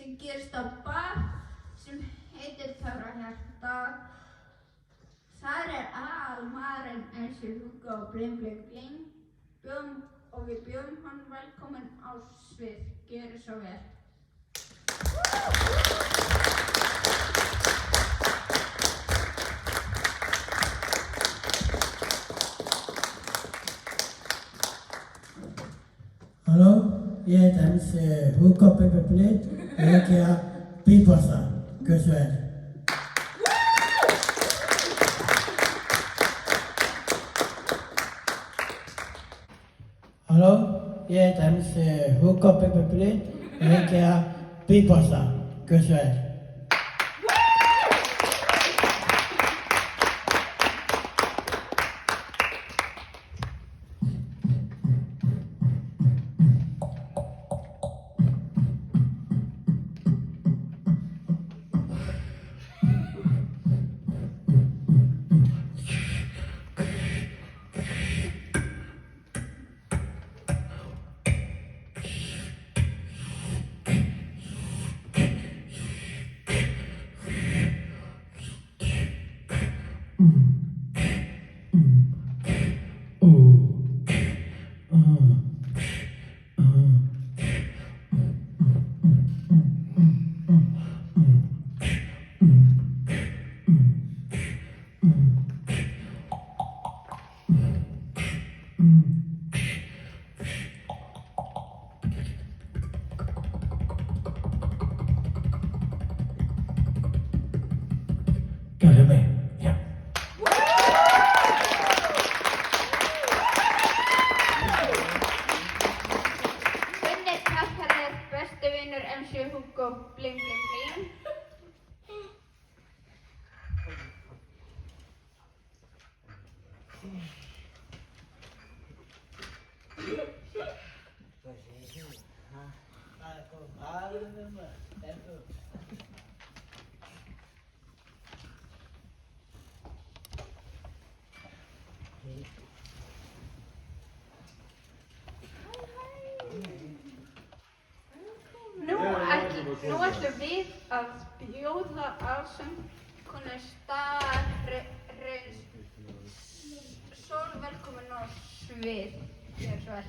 sem gerist á bar sem heitir Töfrahjarta. Þar aðalmaðurinn MC Hugo Bling Bling Bling og við bjóðum hann velkominn á svið. Gjörið svo vel. Hallo, ég heiti MC Hugo Bling Bling Bling og ég gera beatboxa. Gjörið svo vel. Hallo, ég heiti MC Hugo Bling Bling Bling og ég gera beatboxa. Gjörið svo vel. Gjörðu mig, já. Gunni Kjartan besti vinur MC Hugo Bling Bling Bling. Nú ætlum við að bjóða á söngkonu staðarins Sól velkomin á svið. Gjörið svo vel.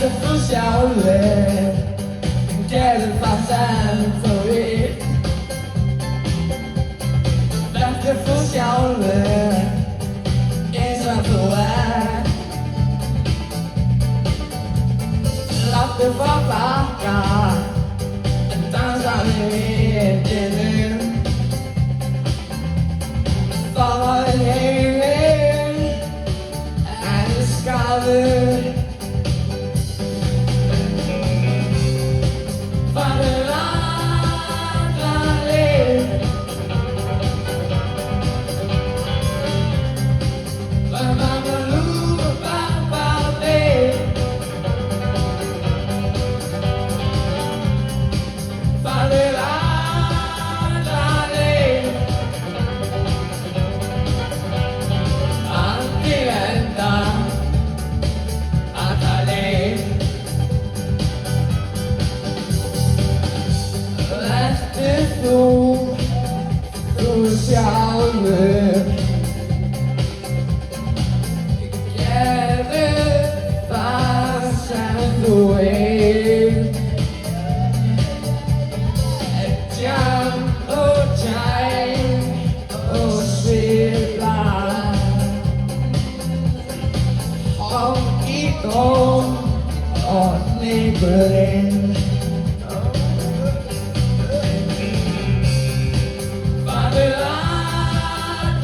Þú sjálfur, gerðu það sem þú vilt. Vertu þú sjálfur, eins og þú ert. Láttu fá bakka, dansa við vindinum. Fáðu heiminn, elskaðu. Þú sjálfur, gerðu það sem þú vilt. Jam og jæm og svifla, hóng í dóm og hnífurinn. Farðu alla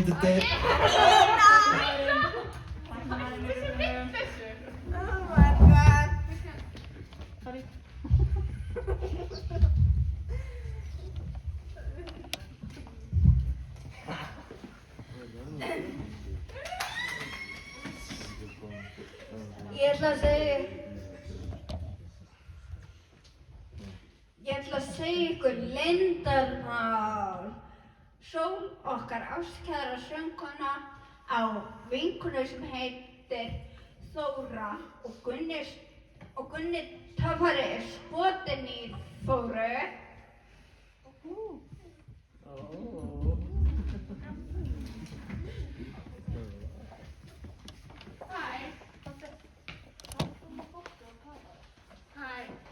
myndi deyja. Oh my god. Ég ætla að segja ykkur leyndarmál. Sól, okkar ástkæra söngkona, á vinkonu sem heitir Þóra og Gunni töffari er skotinn í Þóru.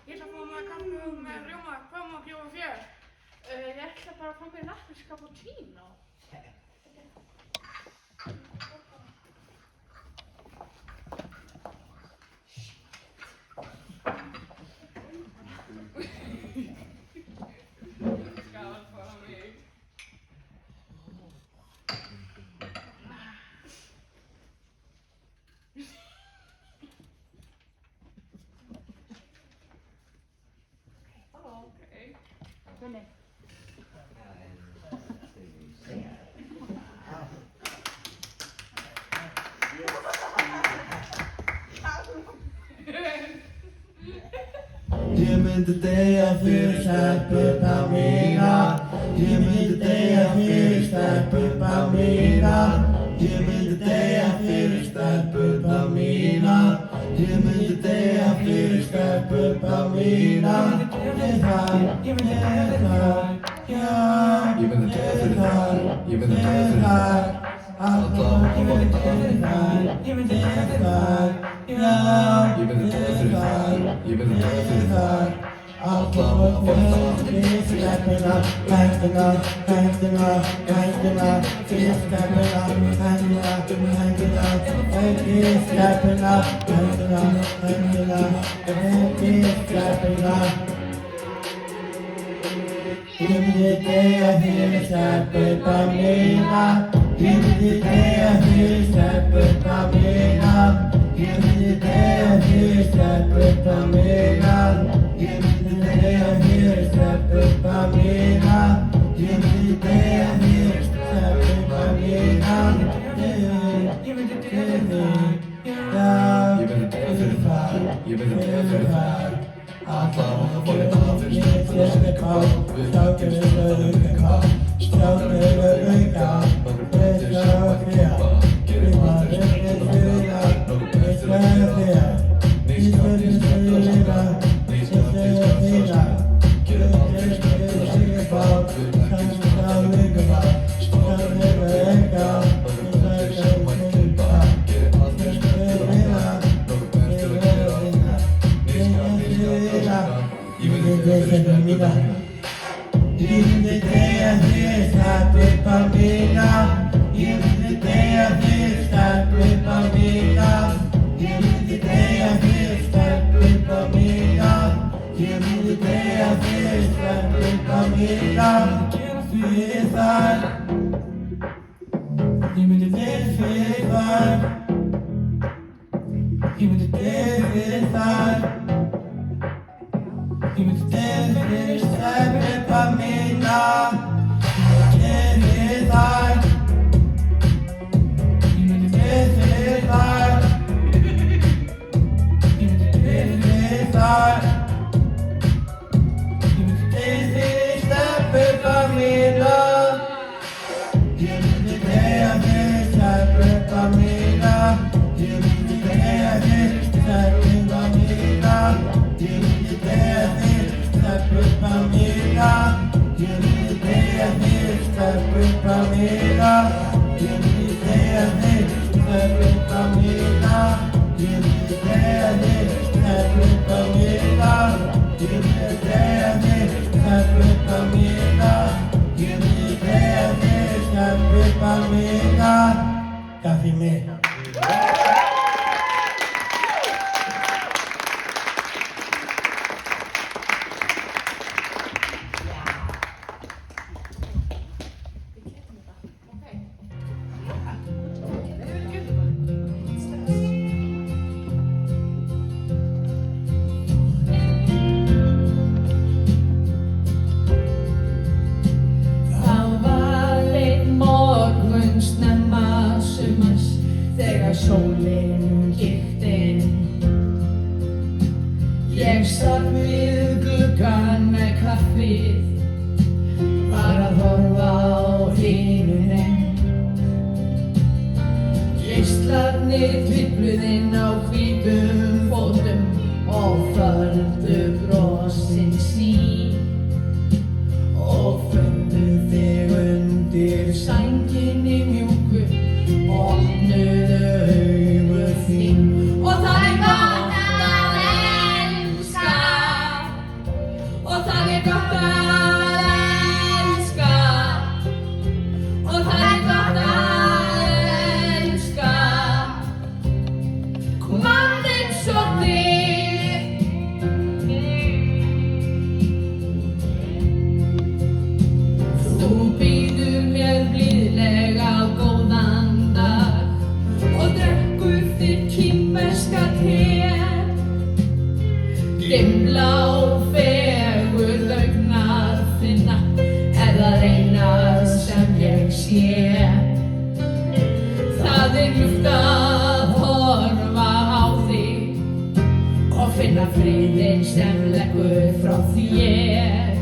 Ég ætla að fá mér kaffi með rjóma, hvað má bjóða þér? Ég ætla bara að fá mér lakrís cappuccino. Skál bara mig. Okay. Ég myndi deyja fyrir stelpuna mína. Ég myndi deyja fyrir stelpuna mína. Ég myndi deyja fyrir stelpuna mína. Ég myndi deyja fyrir stelpuna mína. Ég myndi deyja fyrir Café me. sólin kíkt inn. Ég sat við gluggann með kaffið, var að horfa á himininn. Geislarnir trufluðu inn á hvítum fótum og földu brosin sín og fundu þig undir sænginni mjúku og opnuðu augu þín. Og það er gott að elska, og það er gott að elska, og það er gott að elska mann eins og þig. Þú býður mér blíðlega góðan dag og drekkur þitt kínverska te. Dimmblá fegurð augna þinna er það eina sem ég sé. Það er ljúft að horfa á þig og finna friðinn sem leggur frá þér.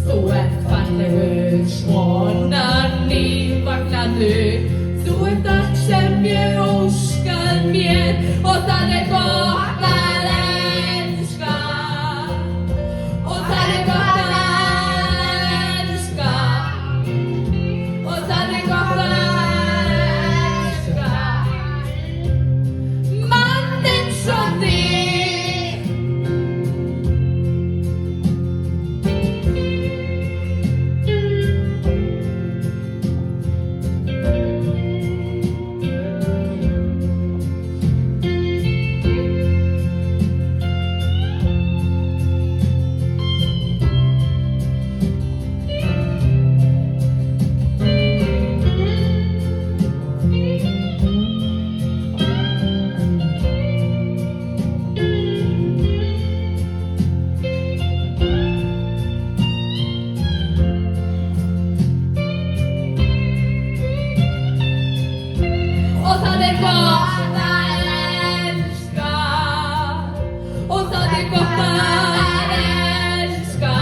Þú ert fallegur, svona nývaknaður. Þú ert allt sem ég óskað mér og það er gott að elska, og það er gott að elska, og það er gott að elska mann eins og þig. Og það er gott að elska, og það er gott að elska,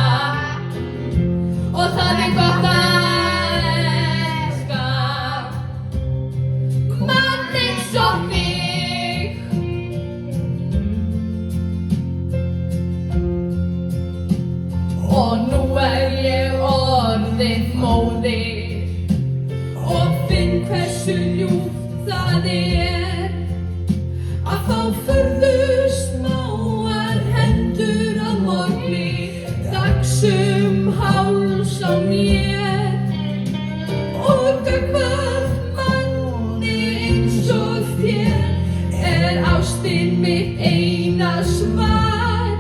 og það er gott að elska mann eins og þig. Og nú er ég orðin móðir og finn hversu ljúft það er að fá furðu smáar hendur að morgni, dagsum háls á mér. Og gagnvart manni eins og þér er ástin mitt eina svar.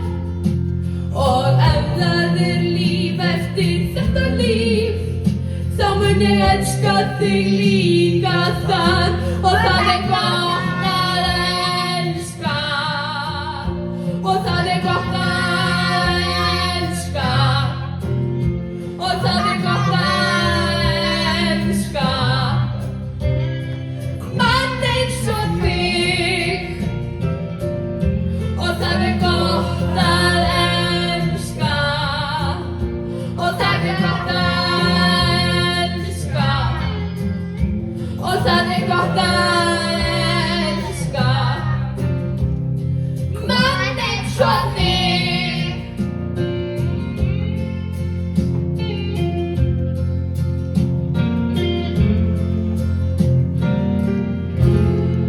Og ef það er líf eftir þetta líf, þá mun ég elska þig líka þar. Og það er gott að elska, og það er gott að elska, og það er gott að elska mann eins og þig. Og það er gott að elska, og það er gott að elska, og það er gott að elska mann eins og þig.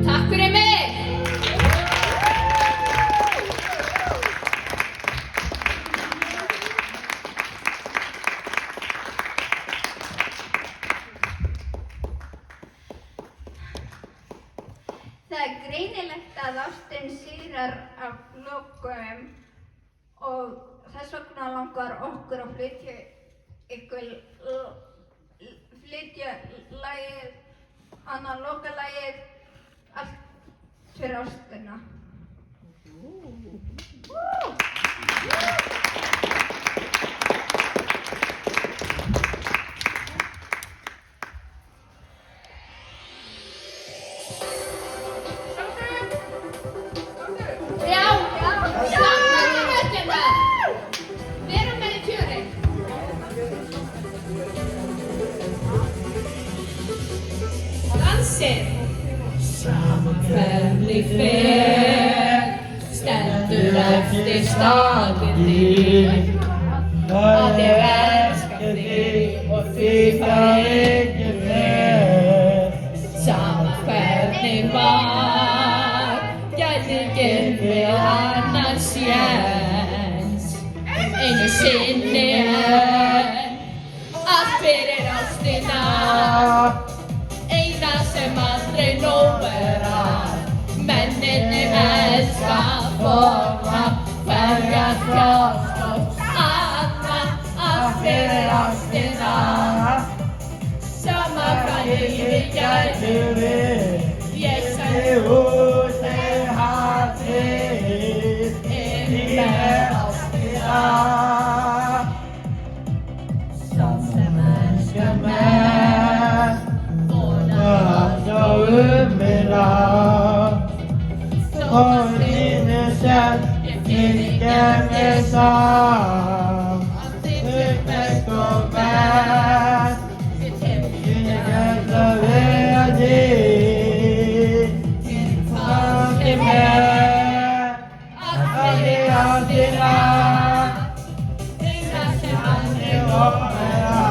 Takk fyrir mig. Það er greinilegt að ástin sigrar af lokum og þess vegna langar okkur að flytja lagið, annað lokalagið, allt fyrir ástina. við. Sama hvernig fer, stendur eftir staðið að ég elska þig og því það ekki fer. Sama hvernig var, gæti gefið annan séns. Einu sinni enn, allt fyrir ástina, eina sem aldrei nóg verða. Mennirnir elska, forða, hverja þjást og annan, allt fyrir ástina. Sama hvað lífið gæti við, ég segi húsið hatrið, með ástina. Sá sem elskar mest, vonar svo meira. Og þínu sem ég fylgir mér saman, best og best. Ég gæta vera þig, þátti mér, að ég átti það, eina sem aldrei óvera.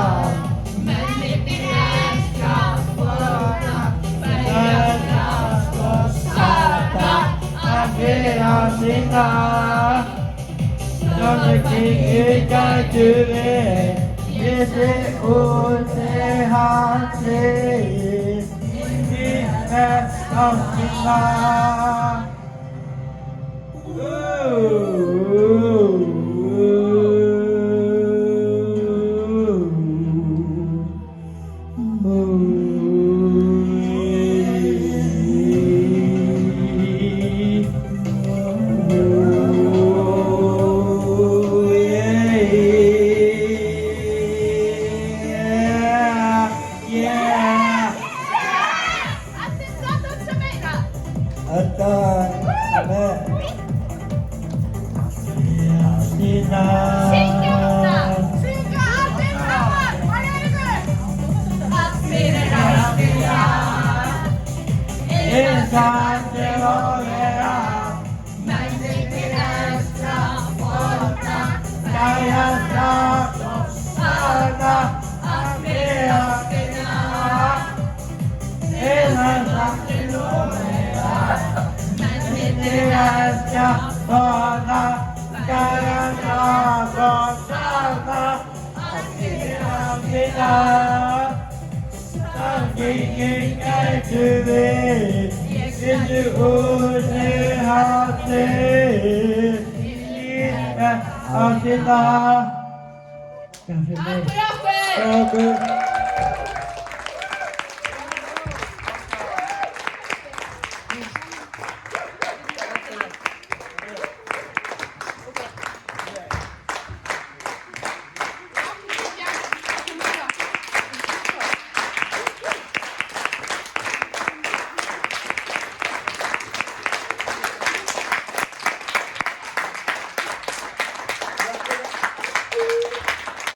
Mennirnir elska, forða, hverja þjást og sakna, allt fyrir ástina. Sama hvernig gætu við, ég sé húsið hatrið, með ástina. Takk fyrir okkur!